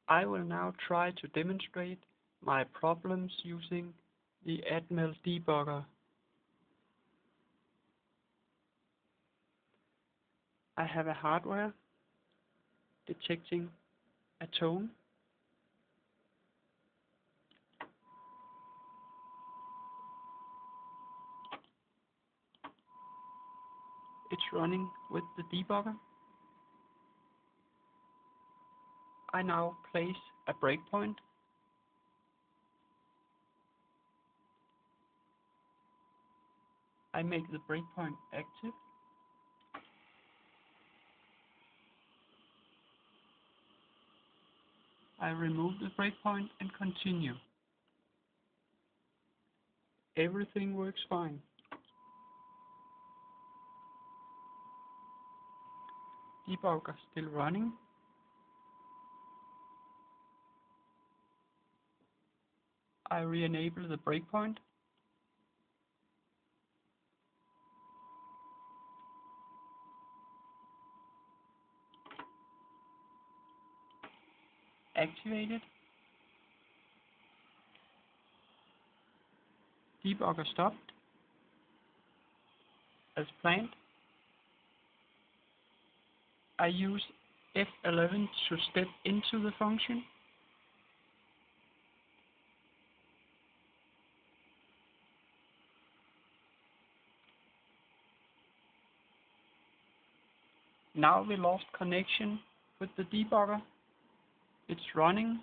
I will now try to demonstrate my problems using the Atmel debugger. I have a hardware detecting a tone. It's running with the debugger. I now place a breakpoint. I make the breakpoint active. I remove the breakpoint and continue. Everything works fine. Debugger still running. I re-enable the breakpoint. Activate it. Debugger stopped as planned. I use F11 to step into the function. Now we lost connection with the debugger. It's running,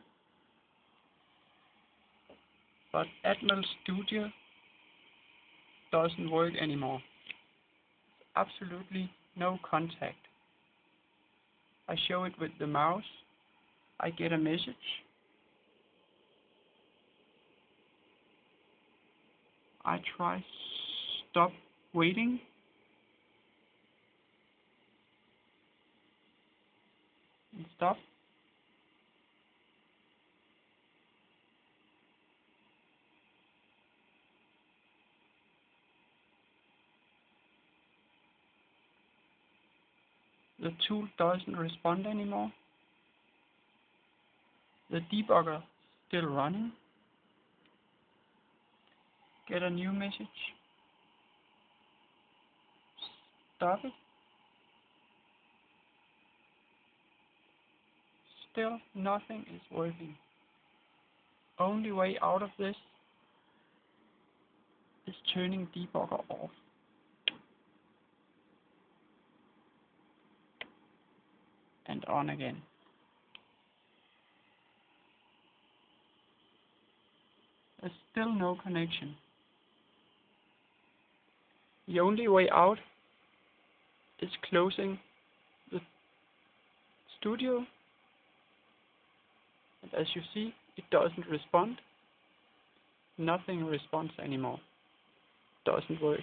but Atmel Studio doesn't work anymore. Absolutely no contact. I show it with the mouse. I get a message. I try stop waiting. And stop. The tool doesn't respond anymore. The debugger still running. Get a new message. Stop it. Still nothing is working. Only way out of this is turning debugger off. And on again. There's still no connection. The only way out is closing the studio. And as you see, it doesn't respond. Nothing responds anymore. Doesn't work.